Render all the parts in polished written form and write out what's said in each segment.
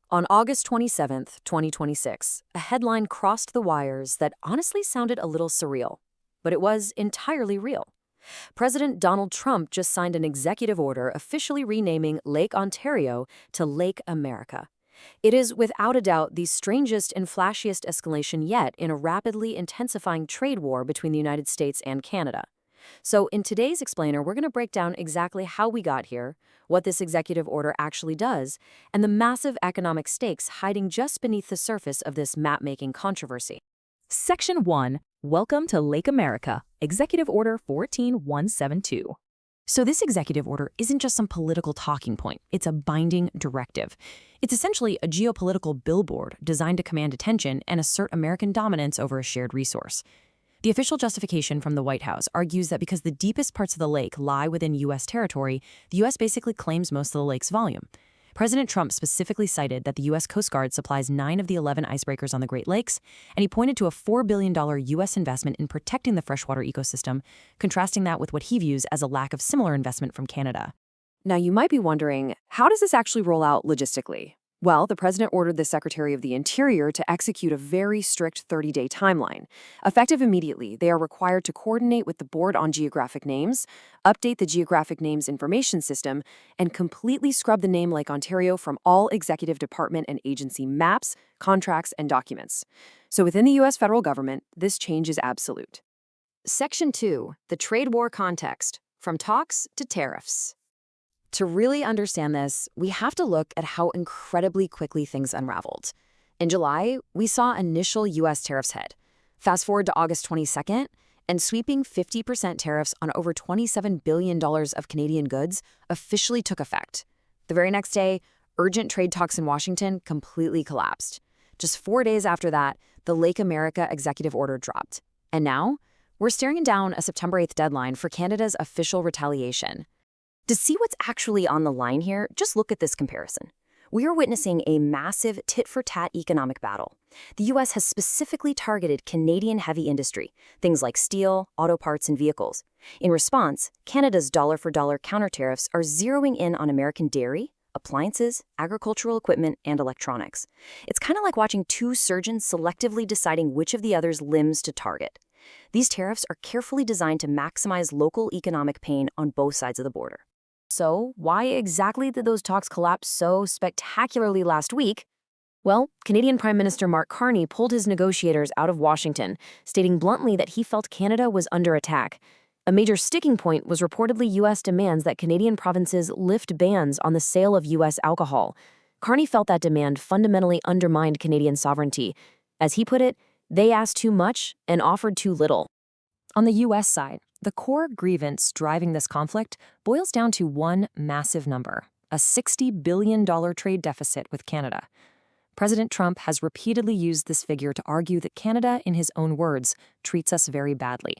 On August 27th, 2026, a headline crossed the wires that honestly sounded a little surreal, but it was entirely real. President Donald Trump just signed an executive order officially renaming Lake Ontario to Lake America. It is without a doubt the strangest and flashiest escalation yet in a rapidly intensifying trade war between the United States and Canada. So, in today's Explainer, we're going to break down exactly how we got here, what this executive order actually does, and the massive economic stakes hiding just beneath the surface of this map-making controversy. Section 1. Welcome to Lake America, Executive Order 14172. So this executive order isn't just some political talking point, it's a binding directive. It's essentially a geopolitical billboard designed to command attention and assert American dominance over a shared resource. The official justification from the White House argues that because the deepest parts of the lake lie within U.S. territory, the U.S. basically claims most of the lake's volume. President Trump specifically cited that the U.S. Coast Guard supplies 9 of the 11 icebreakers on the Great Lakes, and he pointed to a $4 billion U.S. investment in protecting the freshwater ecosystem, contrasting that with what he views as a lack of similar investment from Canada. Now, you might be wondering, how does this actually roll out logistically? Well, the president ordered the Secretary of the Interior to execute a very strict 30-day timeline. Effective immediately, they are required to coordinate with the Board on Geographic Names, update the Geographic Names Information System, and completely scrub the name Lake Ontario from all executive department and agency maps, contracts, and documents. So within the U.S. federal government, this change is absolute. Section 2. The Trade War Context. From Talks to Tariffs. To really understand this, we have to look at how incredibly quickly things unraveled. In July, we saw initial U.S. tariffs hit. Fast forward to August 22nd, and sweeping 50% tariffs on over $27 billion of Canadian goods officially took effect. The very next day, urgent trade talks in Washington completely collapsed. Just 4 days after that, the Lake America executive order dropped. And now, we're staring down a September 8th deadline for Canada's official retaliation. To see what's actually on the line here, just look at this comparison. We are witnessing a massive tit-for-tat economic battle. The U.S. has specifically targeted Canadian heavy industry, things like steel, auto parts, and vehicles. In response, Canada's dollar-for-dollar counter tariffs are zeroing in on American dairy, appliances, agricultural equipment, and electronics. It's kind of like watching two surgeons selectively deciding which of the other's limbs to target. These tariffs are carefully designed to maximize local economic pain on both sides of the border. So, why exactly did those talks collapse so spectacularly last week? Well, Canadian Prime Minister Mark Carney pulled his negotiators out of Washington, stating bluntly that he felt Canada was under attack. A major sticking point was reportedly U.S. demands that Canadian provinces lift bans on the sale of U.S. alcohol. Carney felt that demand fundamentally undermined Canadian sovereignty. As he put it, they asked too much and offered too little. On the U.S. side, the core grievance driving this conflict boils down to one massive number: a $60 billion trade deficit with Canada. President Trump has repeatedly used this figure to argue that Canada, in his own words, treats us very badly.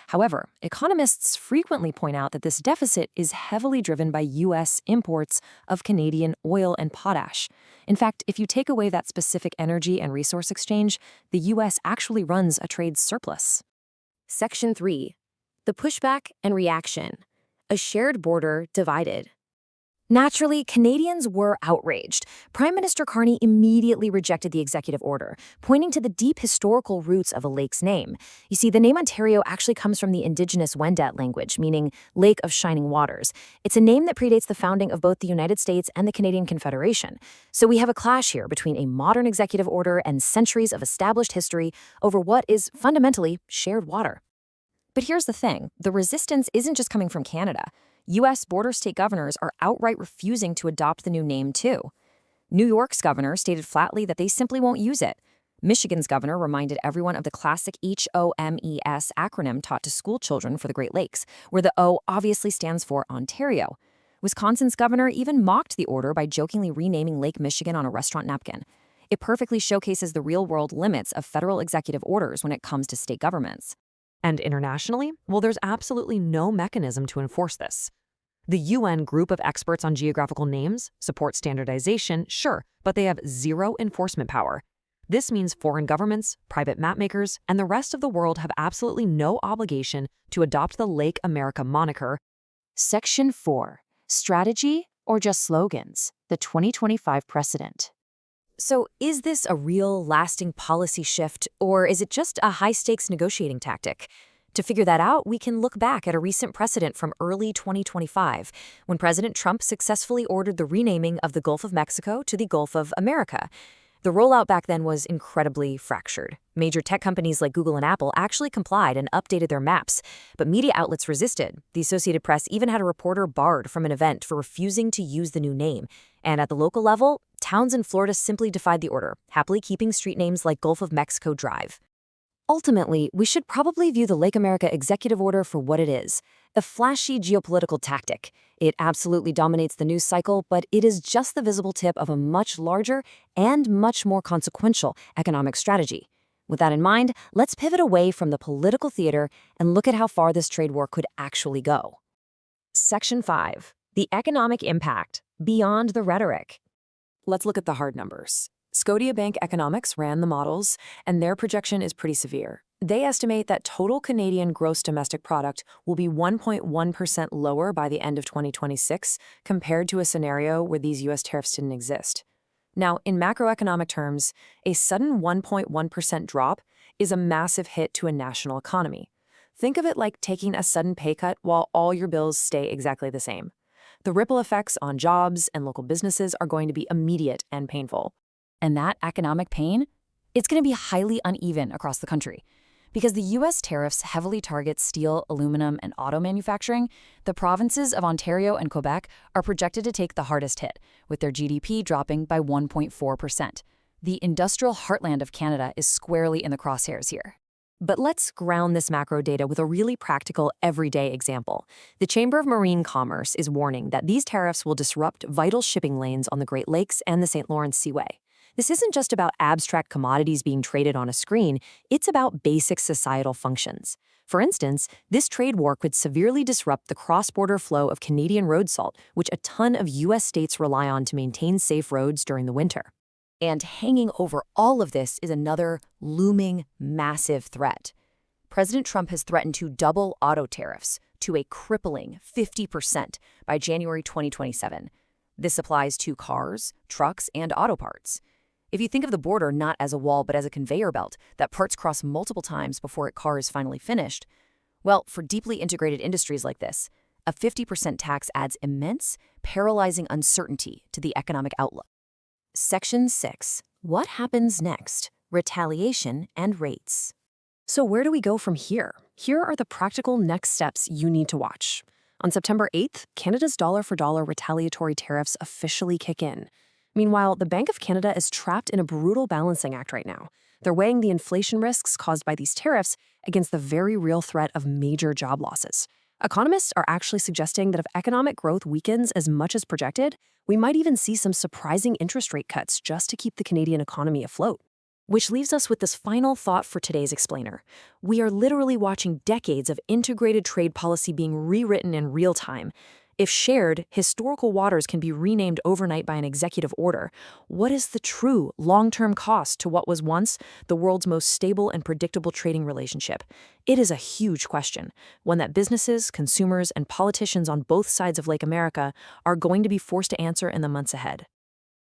However, economists frequently point out that this deficit is heavily driven by U.S. imports of Canadian oil and potash. In fact, if you take away that specific energy and resource exchange, the U.S. actually runs a trade surplus. Section 3. The pushback and reaction. A shared border divided. Naturally, Canadians were outraged. Prime Minister Carney immediately rejected the executive order, pointing to the deep historical roots of a lake's name. You see, the name Ontario actually comes from the indigenous Wendat language, meaning Lake of Shining Waters. It's a name that predates the founding of both the United States and the Canadian Confederation. So we have a clash here between a modern executive order and centuries of established history over what is fundamentally shared water. But here's the thing, the resistance isn't just coming from Canada. U.S. border state governors are outright refusing to adopt the new name, too. New York's governor stated flatly that they simply won't use it. Michigan's governor reminded everyone of the classic HOMES acronym taught to school children for the Great Lakes, where the O obviously stands for Ontario. Wisconsin's governor even mocked the order by jokingly renaming Lake Michigan on a restaurant napkin. It perfectly showcases the real-world limits of federal executive orders when it comes to state governments. And internationally, well, there's absolutely no mechanism to enforce this. The UN Group of Experts on Geographical Names supports standardization, sure, but they have zero enforcement power. This means foreign governments, private mapmakers, and the rest of the world have absolutely no obligation to adopt the Lake America moniker. Section 4. Strategy or just slogans? The 2025 precedent. So is this a real, lasting policy shift, or is it just a high-stakes negotiating tactic? To figure that out, we can look back at a recent precedent from early 2025, when President Trump successfully ordered the renaming of the Gulf of Mexico to the Gulf of America. The rollout back then was incredibly fractured. Major tech companies like Google and Apple actually complied and updated their maps, but media outlets resisted. The Associated Press even had a reporter barred from an event for refusing to use the new name. And at the local level, towns in Florida simply defied the order, happily keeping street names like Gulf of Mexico Drive. Ultimately, we should probably view the Lake America Executive Order for what it is, a flashy geopolitical tactic. It absolutely dominates the news cycle, but it is just the visible tip of a much larger and much more consequential economic strategy. With that in mind, let's pivot away from the political theater and look at how far this trade war could actually go. Section 5. The economic impact, beyond the rhetoric. Let's look at the hard numbers. Scotiabank Economics ran the models, and their projection is pretty severe. They estimate that total Canadian gross domestic product will be 1.1% lower by the end of 2026 compared to a scenario where these U.S. tariffs didn't exist. Now, in macroeconomic terms, a sudden 1.1% drop is a massive hit to a national economy. Think of it like taking a sudden pay cut while all your bills stay exactly the same. The ripple effects on jobs and local businesses are going to be immediate and painful. And that economic pain, it's going to be highly uneven across the country. Because the U.S. tariffs heavily target steel, aluminum, and auto manufacturing, the provinces of Ontario and Quebec are projected to take the hardest hit, with their GDP dropping by 1.4%. The industrial heartland of Canada is squarely in the crosshairs here. But let's ground this macro data with a really practical, everyday example. The Chamber of Marine Commerce is warning that these tariffs will disrupt vital shipping lanes on the Great Lakes and the St. Lawrence Seaway. This isn't just about abstract commodities being traded on a screen, it's about basic societal functions. For instance, this trade war could severely disrupt the cross-border flow of Canadian road salt, which a ton of U.S. states rely on to maintain safe roads during the winter. And hanging over all of this is another looming, massive threat. President Trump has threatened to double auto tariffs to a crippling 50% by January 2027. This applies to cars, trucks, and auto parts. If you think of the border not as a wall but as a conveyor belt that parts cross multiple times before a car is finally finished, well, for deeply integrated industries like this, a 50% tax adds immense, paralyzing uncertainty to the economic outlook. Section 6. What happens next? Retaliation and rates. So where do we go from here? Here are the practical next steps you need to watch. On September 8th, Canada's dollar-for-dollar retaliatory tariffs officially kick in. Meanwhile, the Bank of Canada is trapped in a brutal balancing act right now. They're weighing the inflation risks caused by these tariffs against the very real threat of major job losses. Economists are actually suggesting that if economic growth weakens as much as projected, we might even see some surprising interest rate cuts just to keep the Canadian economy afloat. Which leaves us with this final thought for today's explainer. We are literally watching decades of integrated trade policy being rewritten in real time. If shared, historical waters can be renamed overnight by an executive order, what is the true long-term cost to what was once the world's most stable and predictable trading relationship? It is a huge question, one that businesses, consumers, and politicians on both sides of Lake America are going to be forced to answer in the months ahead.